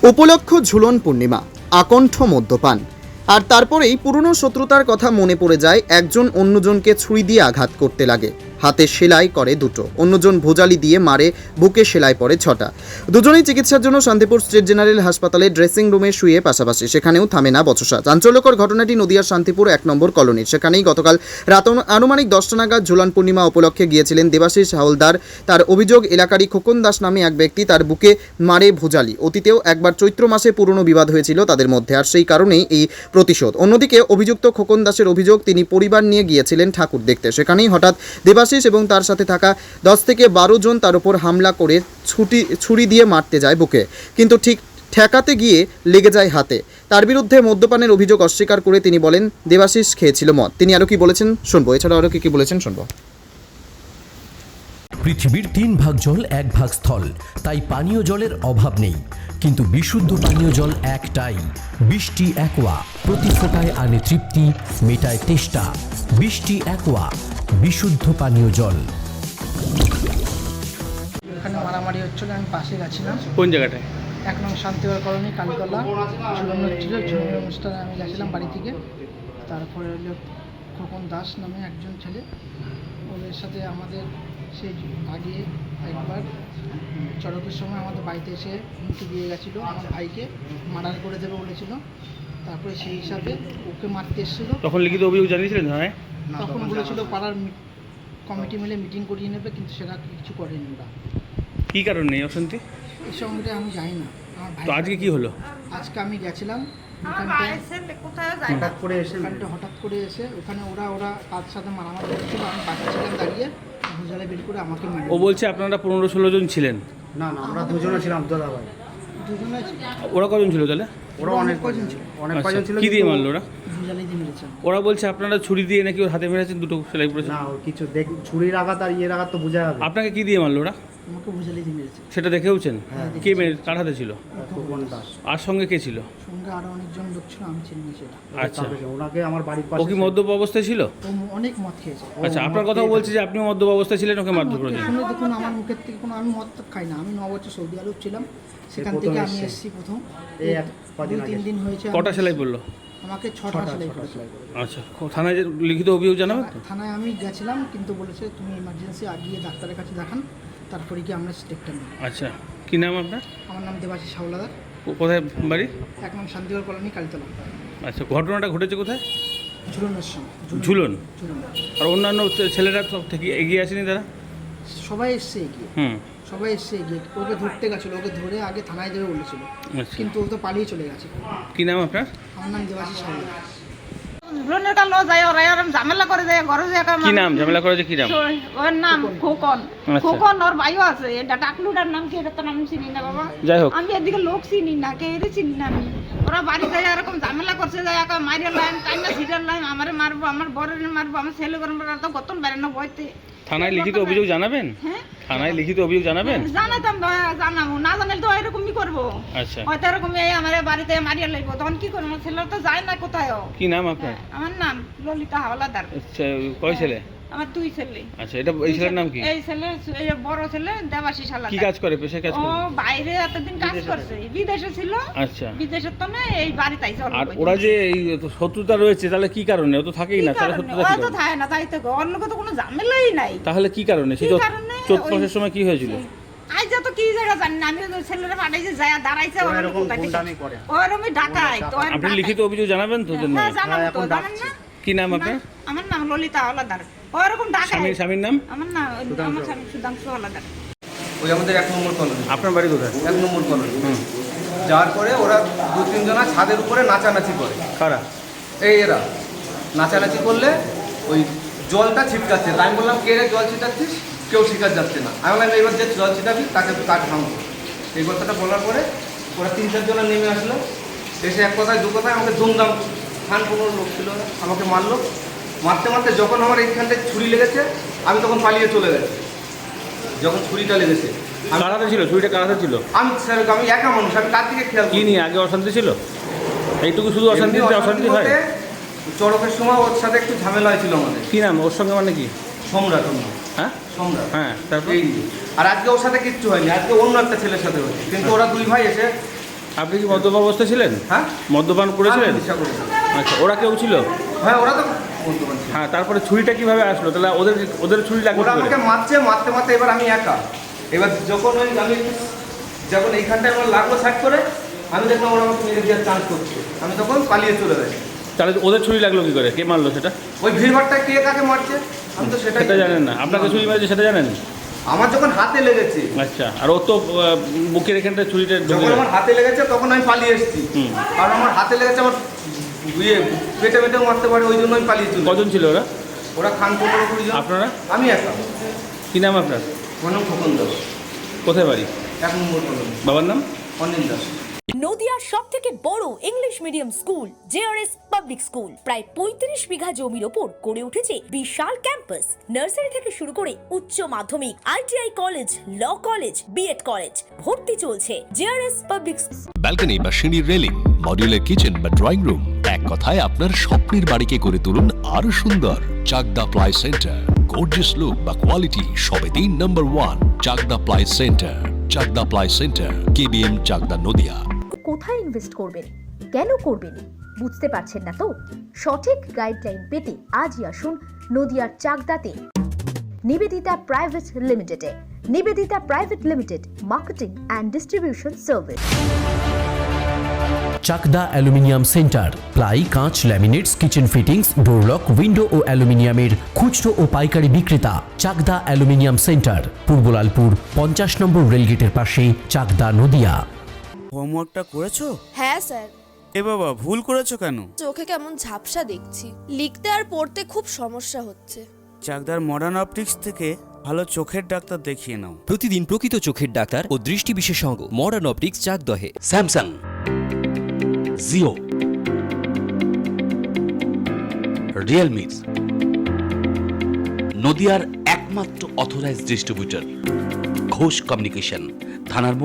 উপলক্ষ ঝুলন পূর্ণিমা, আকণ্ঠ মদ্যপান, আর তারপরেই পুরনো শত্রুতার কথা মনে পড়ে যায়। একজন অন্যজনকে ছুরি দিয়ে আঘাত করতে লাগে, হাতে সেলাই করে দুটো, অন্যজন ভোজালি দিয়ে মারে, বুকে সেলাই পড়ে 6টা। দুজনেই চিকিৎসার জন্য শান্তিপুর স্টেট জেনারেল হাসপাতালে ড্রেসিং রুমে শুয়ে পাশাপাশি, সেখানেও থামে না বচসা। চাঞ্চল্যকর ঘটনাটি নদিয়ার শান্তিপুর 1 নম্বর কলোনির। সেখানেই গতকাল রাত আনুমানিক 10টা নাগাদ ঝুলন পূর্ণিমা উপলক্ষে গিয়েছিলেন দেবাশিস হাওলদার। তার অভিযোগ, এলাকারই খোকন দাস নামে এক ব্যক্তি তার বুকে মারে ভোজালি। অতীতেও একবার চৈত্র মাসে পুরনো বিবাদ হয়েছিল তাদের মধ্যে, আর সেই কারণেই এই প্রতিশোধ। অন্যদিকে অভিযুক্ত খোকন দাসের অভিযোগ, তিনি পরিবার নিয়ে গিয়েছিলেন ঠাকুর দেখতে। সেখানেই হঠাৎ দেবাশিস এবং তার সাথে থাকা 10 থেকে 12 জন তার উপর হামলা করে ছুরি দিয়ে মারতে যায় বুকে, কিন্তু ঠিক ঠেকাতে গিয়ে লেগে যায় হাতে। তার বিরুদ্ধে মদ্যপানের অভিযোগ অস্বীকার করে তিনি বলেন দেবাশিস খেয়েছিল মদ। তিনি আরও কি বলেছেন শুনবো, এছাড়াও আরও কি বলেছেন শুনবো। পৃথিবীর 3 ভাগ জল 1 ভাগ স্থল, তাই পানীয় জলের অভাব নেই। কিন্তু বিশুদ্ধ পানীয় জল একটাই, বৃষ্টি অ্যাকোয়া। প্রতি ফোঁটায় আনে তৃপ্তি, মেটায় তেষ্টা। বৃষ্টি অ্যাকোয়া, বিশুদ্ধ পানীয় জল। এখানে মারামারি হচ্ছিল, আমি পাশে গেছিলাম। কোন জায়গাটায়? 1 নং শান্তিবার কলোনি, কালীতলা। ঝুলন হচ্ছিল, ঝুলন অনুষ্ঠানে আমি গেছিলাম বাড়ি থেকে। তারপরে হলো খোকন দাস নামে একজন ছেলে, ওদের সাথে আমাদের সে আগে একবার চড়কের সময় আমাদের বাড়িতে এসে হুমকি দিয়ে গেছিলো, আমার ভাইকে মার্ডার করে দেবে বলেছিল। তারপরে সেই হিসাবে ওকে মারতে এসেছিলো। তখন লিখিত অভিযোগ জানিয়েছিলেন? হ্যাঁ, তখন বলেছিল পাড়ার কমিটি মিলে মিটিং করিয়ে নেবে, কিন্তু সেটা কিছু করেনি ওরা। কী কারণে এই অশান্তি? এই সঙ্গে আমি জানি না। আমার ভাই, তো আজকে কি হলো? আজকে আমি গেছিলাম হঠাৎ করে এসে ওখানে ওরা কার সাথে মারামারি করছিল, আমি পাশে ছিলাম দাঁড়িয়ে, ভুজালে বের করে আমাকে মেরে। ও বলছে আপনারা 15-16 জন ছিলেন। না না, আমরা দুজনে ছিলাম, দাদা ভাই। দুজনে ওরা কজন ছিল তাহলে? ওরা অনেক কজন ছিল, অনেক আচ্ছা, কজন ছিল। কি দিয়ে কিন্তু মারলো ওরা? ভুজালে দিয়ে মেরেছে। ওরা বলছে আপনারা ছুরি দিয়ে নাকি ওর হাতে মেরেছেন, দুটো সেলাই করেছেন। না, ওর কিছু দেখ, ছুরির আঘাত আর ইয়ের আঘাত তো বোঝা যাবে। আপনাকে কি দিয়ে মারলো ওরা? আমাকে ভুজালে দিয়ে মেরেছে। সেটা দেখেওছেন? হ্যাঁ, কে মেরে, কার হাতে ছিল? খোকন দাস। আর সঙ্গে কে ছিল? সঙ্গে আরো অনেকজন লোক ছিল, আমি চিনি না সেটা। আচ্ছা, তারপরে ওনাকে আমার বাড়ির ও পাশে কি মদ্যপ অবস্থায় ছিল? ও অনেক মদ খেয়েছে। আচ্ছা, আপনার কথাও বলছে যে আপনিও মদ্যপ অবস্থায় ছিলেন, ওকে মারধর করেছেন। শুনে দেখুন, আমার মুখের থেকে কোনো, আমি মদ তো খাই না। আমি 9 বছর সৌদি আরব ছিলাম, সেখান প্রথম থেকে আমি এসেছে। এসেছি প্রথম। এই কদিন আগে। 2-3 দিন হয়েছে। কটা সেলাই পড়লো? আমাকে 6টা সেলাই করেছে। আচ্ছা, থানায় যে লিখিত অভিযোগ জানাবেন তো? থানায় আমি গেছিলাম, কিন্তু বলেছে তুমি ইমার্জেন্সি গিয়ে ডাক্তারের কাছে দেখান, তারপরে কি আমরা স্টেপটা নিই। আচ্ছা, কি নাম আপনার? আমার নাম দেবাশিস হাওলাদার, কোথায় বাড়ি? 1 নং শান্তিবার কলোনি, কালীতলা। আচ্ছা, ঘটনাটা ঘটেছে কোথায়? ঝুলনের সময়। ঝুলন। ঝুলন। আর অন্যান্য ছেলেরা সব থেকে এগিয়ে আসেনি তারা? সবাই এসছে এগিয়ে, সবাই এসছে এগিয়ে। ওকে ধরতে গেছিলো, ওকে ধরে আগে থানায় যাবে বলেছিল, আচ্ছা, কিন্তু ও তো পালিয়ে চলে গেছে। কি নাম আপনার? আমার নাম দেবাশিস হাওলাদার। ঝুলনের কাল যায়, ওরা এরকম ঝামেলা করে যায়, ঘরে যায়। কি নাম ঝামেলা করেছে? কি নাম? ওর নাম খোকন। আচ্ছা। খোকন, ওর ভাইও আছে। এটা টাকলুটার নাম কি, এটা তো নাম চিনি না বাবা। যাই হোক, আমি এদিকে লোক চিনি না, কে এর চিনি না আমি। ওরা বাড়ি যায় এরকম ঝামেলা করছে, যায় একা মারিয়া লাইন টাইমে সিরিয়াল লাইন, আমারে মারবো, আমার বরের মারবো, আমার ছেলে করবো, তো গতন বেড়ে না বইতে। থানায় লিখিত অভিযোগ জানাবেন? হ্যাঁ, থানায় লিখিত অভিযোগ জানাবেন? জানাতাম, জানাবো না, জানালে তো এরকমই করবো। আচ্ছা, হয়তো এরকম আমার বাড়িতে মারিয়া লাগবো, তখন কি করবো? আমার ছেলে তো যায় না কোথায়ও। কি নাম আপনার? আমার নাম ললিতা হাওলাদার। আচ্ছা, কয় ছেলে? আমার 2 ছেলে। আচ্ছা, এটা এই ছেলের নাম কি? এই ছেলে, এই বড় ছেলে দেবাশিস হাওলাদার। কি কাজ করে, পেশায় কাজ ও করে? বাইরে এতদিন কাজ করছে, বিদেশে ছিল। আচ্ছা, বিদেশে তো না, এই বাড়িতে আইছে। আর ওরা যে এই শত্রুতা রয়েছে, তাহলে কি কারণে? ও তো থাকেই না, তাহলে শত্রুতা কি ওরা তো কারণে? থাকে না, তাই তো অন্য তো কোনো ঝামেলাই নাই। তাহলে কি কারণে? সে কি তো কারণে? চৈত্র মাসের সময় কি হয়েছিল? আজ তো কি জায়গা জানি না, আমি তো ছেলেরা পাঠাইছে, যায় দাঁড়াইছে, ওরা এরকম গুন্ডামি করে। ওরমই ঢাকায় তো। আপনি লিখিত অভিযোগ জানাবেন তো? হ্যাঁ, জানাবো তো, এখন জানেন না? কি নাম আপনার? আমার নাম ললিতা হাওলাদার। ওরকম ঢাকায়। স্বামীর নাম? আমার নাম, আমার স্বামী সুধাংশু হাওলাদার। ওই আমাদের 1 নম্বর কলোনি। আপনার বাড়ি কোথায়? 1 নম্বর কলোনি। যাওয়ার পরে ওরা 2-3 জনা ছাদের উপরে নাচানাচি করে। কারা? এরা নাচানাচি করলে ওই জলটা ছিটকাচ্ছে। তাই আমি বললাম, কে রে জল ছিটাচ্ছিস? কেউ ছিটার যাচ্ছে না। আমি বললাম, এবার যে জল ছিটাবি তাকে তাকে থামবো। এই কথাটা বলার পরে ওরা 3-4 জনা নেমে আসলো, এসে এক কথায় 2 কথায় আমাকে দুমদাম, 15 লোক ছিল, ওরা আমাকে মারলো। মারতে মারতে যখন আমার এইখানটায় ছুরি লেগেছে, আমি তখন পালিয়ে চলে গেছি। যখন ছুরিটা লেগেছে, কার হাতে ছিল ছুরিটা? কার হাতে ছিল? আমি একা মানুষ, আমি কার দিকে খেয়াল কি করি? নিয়ে আগে অশান্তি ছিল? এইটুকু শুধু অশান্তি? এমনি অশান্তি হয়? বলতে চড়কের সময় ওর সাথে একটু ঝামেলা হয়েছিল আমাদের। কি নাম ওর সঙ্গে? মানে কি? সম্রাট ওর নাম। হ্যাঁ, সম্রাট। হ্যাঁ, তারপর? এই আর আজকে ওর সাথে কিচ্ছু হয়নি, আজকে অন্য একটা ছেলের সাথে হয়েছে। কিন্তু ওরা 2 ভাই এসে আপনি কি মদ্যপান অবস্থায় ছিলেন? হ্যাঁ, মদ্যপান করেছিলেন? আমি নেশা করেছি। আচ্ছা, ওরা কেউ ছিল? হ্যাঁ, ওরা তো মদ্যপান ছিল। হ্যাঁ, তারপরে ছুরিটা কিভাবে আসলো? তাহলে ওদের ছুরি লাগলো ওরা কি করে? আমাকে মারতে মারতে এবার আমি একা। এবার যখন যখন এইখানটায় আমার লাগলো সাইড করে, আমি দেখলাম ওরা আমাকে মেরে দেওয়ার চান্স করছে, আমি তখন পালিয়ে চলে যাই। তাহলে ওদের ছুরি লাগলো কি করে? কে মারলো সেটা? ওই ভিড়ভাড়টা কে কাকে মারছে আমি তো সেটা জানেন না? আপনাকে ছুরি মারছে সেটা জানেন? আমার যখন হাতে লেগেছে, আচ্ছা, আর ও তো বুকের এখানটা ছুরিটা যখন আমার হাতে লেগেছে তখন আমি পালিয়ে এসেছি। হুম। কারণ আমার হাতে লেগেছে, আমার পেটে পেটেও মারতে পারে, ওই জন্য আমি পালিয়ে চলে। কজন ছিল ওরা? ওরা খান 15-20 জন। আপনারা? আমি একা। কি নাম আপনার? আমার নাম খোকন দাস, কোথায় বাড়ি? 1 নম্বর কলোনি। বাবার নাম? অনিল দাস। নদিয়ার সবথেকে বড় English medium school JRS public school প্রায় 35 বিঘা জমির ওপর গড়ে উঠেছে বিশাল ক্যাম্পাস। নার্সারি থেকে শুরু করে উচ্চ মাধ্যমিক, ITI college, law college, BEd college, ভর্তি চলছে। জেআরএস পাবলিক ব্যালকনি বা সিঁড়ির রেলিং, মডিউলার কিচেন বা ড্রয়িং রুম, এক কথায় আপনার স্বপ্নের বাড়িকে করে তুলুন আরো সুন্দর। Chakdah ply centre, gorgeous look বা কোয়ালিটি সবেতেই number 1। Chakdah ply centre, Chakdah ply centre, KBM, Chakdah, Nadia. কোথায় ইনভেস্ট করবেন, কেন করবেন বুঝতে পারছেন না তো? সঠিক গাইডলাইন পেতে আজই আসুন নদিয়ার চাকদাতে নিবেদিতা প্রাইভেট লিমিটেডে। Nivedita private limited, marketing and distribution service. Chakdah aluminium centre, ply, কাঁচ, laminates, kitchen fittings, door lock, window ও অ্যালুমিনিয়ামের খুচরো ও পাইকারি বিক্রেতা। চাকদা অ্যালুমিনিয়াম সেন্টার, পূর্ব লালপুর 50 নম্বর রেলগেটের পাশে, চাকদা, নদিয়া। হোমওয়ার্কটা করেছো? হ্যাঁ স্যার। এ বাবা, ভুল করেছো কেন? চোখে কেমন ঝাপসা দেখছি, লিখতে আর পড়তে খুব সমস্যা হচ্ছে। চাকদার মডার্ন অপটিক্স থেকে ভালো চোখের ডাক্তার দেখিয়ে নাও। প্রতিদিন প্রকৃত চোখের ডাক্তার ও দৃষ্টি বিশেষজ্ঞ মডার্ন অপটিক্স, চাকদহে। স্যামসাং, জিও, রিয়েলমি, নদিয়ার একমাত্র অথরাইজড ডিস্ট্রিবিউটর ঘোষ কমিউনিকেশন, থানার